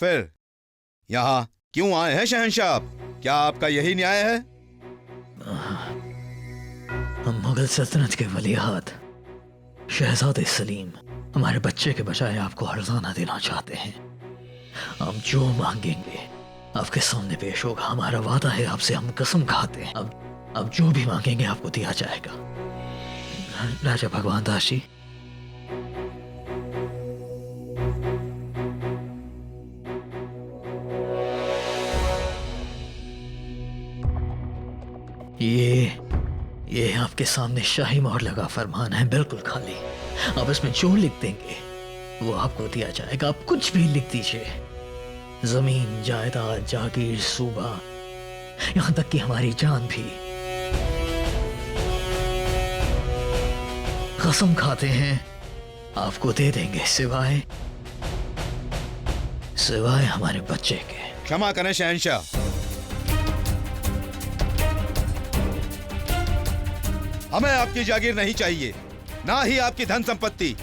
फिर यहाँ क्यों आए हैं शहंशाह आप? क्या आपका यही न्याय है? हम मुगल सल्तनत के वलीअहद शहजादे सलीम हमारे बच्चे के बजाय आपको हर्जाना देना चाहते हैं। हम जो मांगेंगे आपके सामने पेश होगा। हमारा वादा है आपसे, हम कसम खाते हैं अब जो भी मांगेंगे आपको दिया जाएगा। राजा भगवान दास जी, ये आपके सामने शाही मोहर लगा फरमान है, बिल्कुल खाली। आप इसमें जो लिख देंगे वो आपको दिया जाएगा। आप कुछ भी लिख दीजिए, जमीन, जायदाद, जागीर, सूबा, यहां तक कि हमारी जान भी। कसम खाते हैं आपको दे देंगे, सिवाय हमारे बच्चे के। क्षमा करें शहंशाह, हमें आपकी जागीर नहीं चाहिए, ना ही आपकी धन संपत्ति।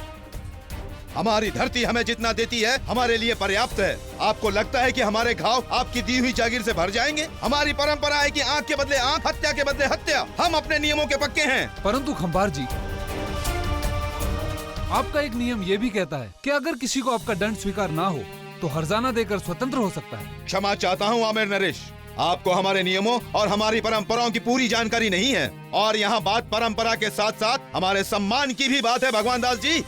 हमारी धरती हमें जितना देती है हमारे लिए पर्याप्त है। आपको लगता है कि हमारे घाव आपकी दी हुई जागीर से भर जाएंगे? हमारी परंपरा है कि आंख के बदले आंख, हत्या के बदले हत्या। हम अपने नियमों के पक्के हैं। परंतु खंबार जी, आपका एक नियम ये भी कहता है कि अगर किसी को आपका दंड स्वीकार ना हो तो हर्जाना देकर स्वतंत्र हो सकता है। क्षमा चाहता हूँ आमिर नरेश, आपको हमारे नियमों और हमारी परंपराओं की पूरी जानकारी नहीं है। और यहाँ बात परंपरा के साथ साथ हमारे सम्मान की भी बात है भगवान दास जी।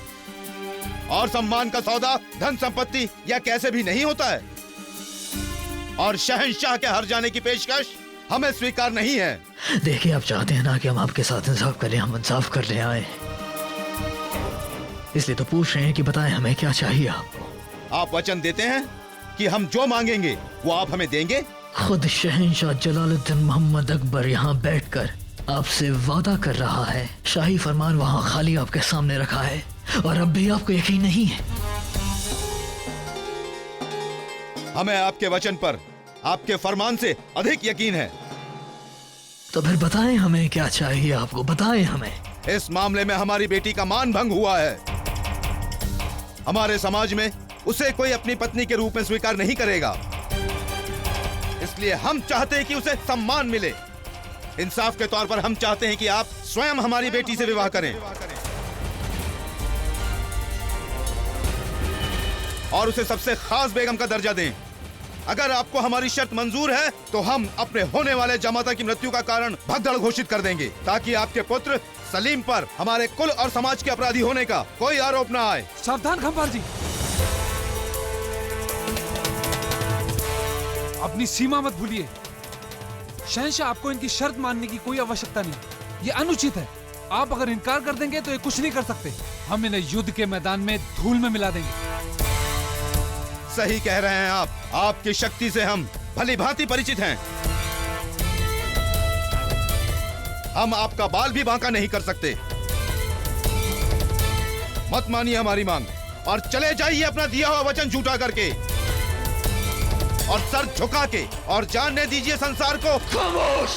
और सम्मान का सौदा धन संपत्ति या कैसे भी नहीं होता है। और शहंशाह के हर जाने की पेशकश हमें स्वीकार नहीं है। देखिए, आप चाहते हैं ना कि हम आपके साथ इंसाफ करें, हम इंसाफ कर ले आए, इसलिए तो पूछ रहे हैं कि बताएं हमें क्या चाहिए आपको। आप वचन देते हैं कि हम जो मांगेंगे वो आप हमें देंगे? खुद शहंशाह जलालुद्दीन मोहम्मद अकबर यहाँ बैठकर आपसे वादा कर रहा है। शाही फरमान वहाँ खाली आपके सामने रखा है और अब भी आपको यकीन नहीं है। हमें आपके वचन पर, आपके फरमान से अधिक यकीन है। तो फिर बताएं हमें क्या चाहिए आपको, बताएं हमें। इस मामले में हमारी बेटी का मान भंग हुआ है। हमारे समाज में उसे कोई अपनी पत्नी के रूप में स्वीकार नहीं करेगा, इसलिए हम चाहते हैं कि उसे सम्मान मिले। इंसाफ के तौर पर हम चाहते हैं कि आप स्वयं हमारी बेटी से विवाह करें और उसे सबसे खास बेगम का दर्जा दें। अगर आपको हमारी शर्त मंजूर है तो हम अपने होने वाले जमाता की मृत्यु का कारण भगदड़ घोषित कर देंगे, ताकि आपके पुत्र सलीम पर हमारे कुल और समाज के अपराधी होने का कोई आरोप ना आए। सावधान खंबार जी, अपनी सीमा मत भूलिए। शहंशाह, आपको इनकी शर्त मानने की कोई आवश्यकता नहीं, ये अनुचित है। आप अगर इनकार कर देंगे तो ये कुछ नहीं कर सकते। हम इन्हें युद्ध के मैदान में धूल में मिला देंगे। सही कह रहे हैं आप, आपकी शक्ति से हम भली भांति परिचित हैं। हम आपका बाल भी बांका नहीं कर सकते। मत मानिए हमारी मांग और चले जाइए अपना दिया हुआ वचन झूठा करके और सर झुका के, और जानने दीजिए संसार को। खामोश!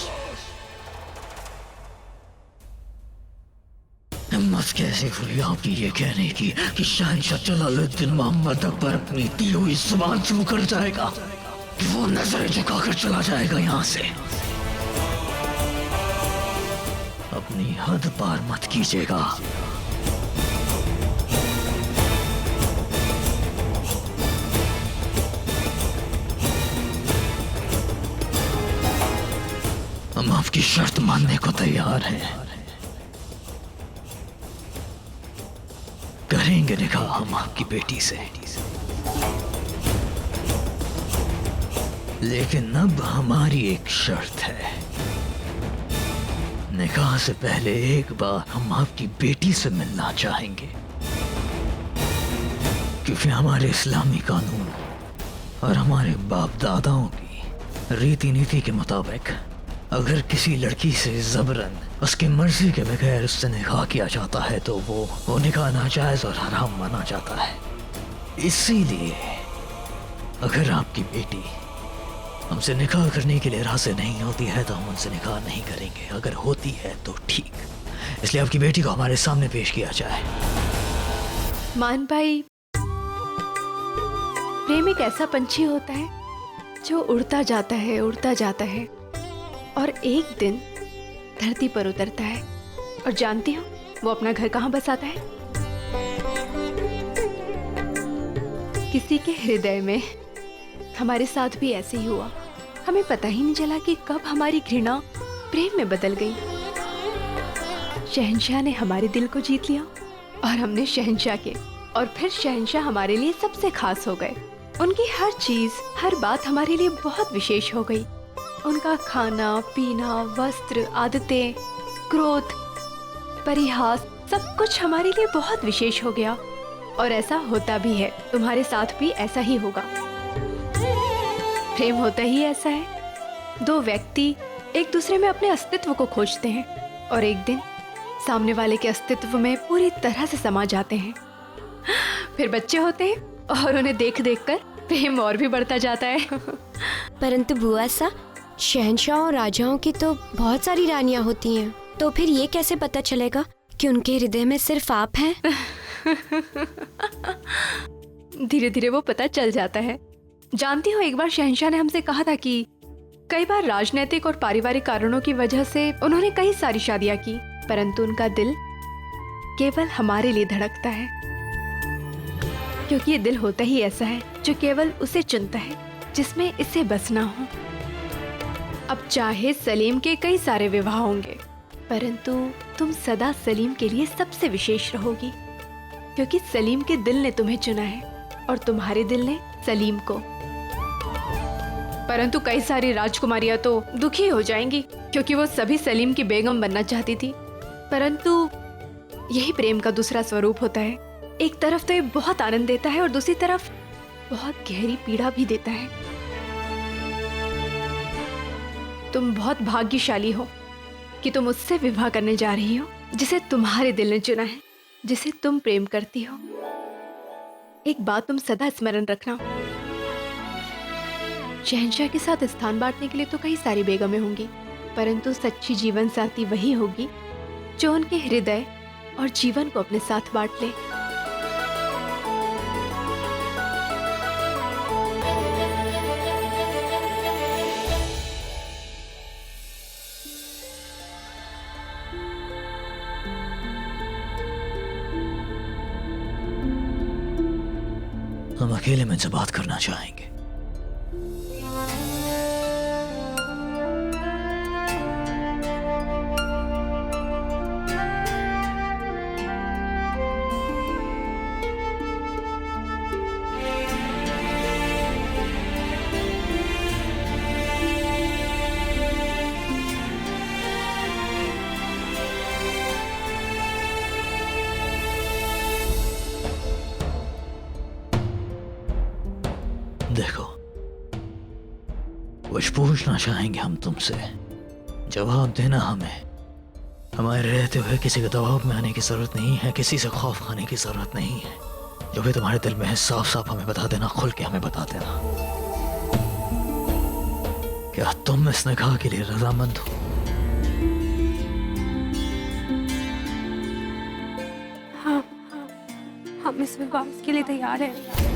हिम्मत कैसे हुई आपकी ये कहने की कि शहंशाह जलालुद्दीन मोहम्मद अकबर अपनी दी हुई जुबान से मुकर जाएगा, कि वो नजरें झुकाकर चला जाएगा यहाँ से। अपनी हद पार मत कीजिएगा। हम आपकी शर्त मानने को तैयार हैं। करेंगे निकाह हम आपकी बेटी से, लेकिन अब हमारी एक शर्त है। निकाह से पहले एक बार हम आपकी बेटी से मिलना चाहेंगे, क्योंकि हमारे इस्लामी कानून और हमारे बाप दादाओं की रीति नीति के मुताबिक अगर किसी लड़की से जबरन उसकी मर्जी के बगैर उससे निकाह किया जाता है तो वो निकाह नाजायज और हराम माना जाता है। इसीलिए अगर आपकी बेटी हमसे निकाह करने के लिए राज़ी नहीं होती है तो हम उनसे निकाह नहीं करेंगे। अगर होती है तो ठीक, इसलिए आपकी बेटी को हमारे सामने पेश किया जाए। मान भाई, प्रेम एक ऐसा पंछी होता है जो उड़ता जाता है और एक दिन धरती पर उतरता है। और जानती हो वो अपना घर कहाँ बसाता है? किसी के हृदय में। हमारे साथ भी ऐसे ही हुआ। हमें पता ही नहीं चला कि कब हमारी घृणा प्रेम में बदल गई। शहंशाह ने हमारे दिल को जीत लिया और हमने शहंशाह के, और फिर शहंशाह हमारे लिए सबसे खास हो गए। उनकी हर चीज, हर बात हमारे लिए बहुत विशेष हो गई। उनका खाना पीना, वस्त्र, आदतें, क्रोध, परिहास, सब कुछ हमारे लिए बहुत विशेष हो गया। और ऐसा होता भी है, तुम्हारे साथ भी ऐसा ही होगा। प्रेम होता ही ऐसा है। दो व्यक्ति एक दूसरे में अपने अस्तित्व को खोजते हैं और एक दिन सामने वाले के अस्तित्व में पूरी तरह से समा जाते हैं। फिर बच्चे होते हैं और उन्हें देख देख कर प्रेम और भी बढ़ता जाता है। परंतु बुआ सा, शहंशाह और राजाओं की तो बहुत सारी रानियां होती हैं, तो फिर ये कैसे पता चलेगा कि उनके हृदय में सिर्फ आप हैं? धीरे धीरे वो पता चल जाता है। जानती हो, एक बार शहंशाह ने हमसे कहा था कि कई बार राजनीतिक और पारिवारिक कारणों की वजह से उन्होंने कई सारी शादियां की, परंतु उनका दिल केवल हमारे लिए धड़कता है, क्योंकि ये दिल होता ही ऐसा है जो केवल उसे चुनता है जिसमें इसे बसना हो। अब चाहे सलीम के कई सारे विवाह होंगे, परंतु तुम सदा सलीम के लिए सबसे विशेष रहोगी, क्योंकि सलीम के दिल ने तुम्हें चुना है और तुम्हारे दिल ने सलीम को। परंतु कई सारी राजकुमारियां तो दुखी हो जाएंगी, क्योंकि वो सभी सलीम की बेगम बनना चाहती थी। परंतु यही प्रेम का दूसरा स्वरूप होता है। एक तरफ तो ये बहुत आनंद देता है और दूसरी तरफ बहुत गहरी पीड़ा भी देता है। तुम बहुत भाग्यशाली हो कि तुम उससे विवाह करने जा रही हो जिसे तुम्हारे दिल ने चुना है, जिसे तुम प्रेम करती हो। एक बात तुम सदा स्मरण रखना, शहंशाह के साथ स्थान बांटने के लिए तो कई सारी बेगमें होंगी, परंतु सच्ची जीवन साथी वही होगी जो उनके हृदय और जीवन को अपने साथ बांट ले। हम अकेले में से बात करना चाहेंगे। देखो, कुछ पूछना चाहेंगे हम तुमसे, जवाब देना हमें। हमारे रहते हुए किसी के दबाव में आने की जरूरत नहीं है, किसी से खौफ खाने की जरूरत नहीं है। जो भी तुम्हारे दिल में है साफ साफ हमें बता देना, खुल के हमें बता देना। क्या तुम इस निकाह के लिए रजामंद हो? हाँ, हम इस विवाह के लिए तैयार हैं।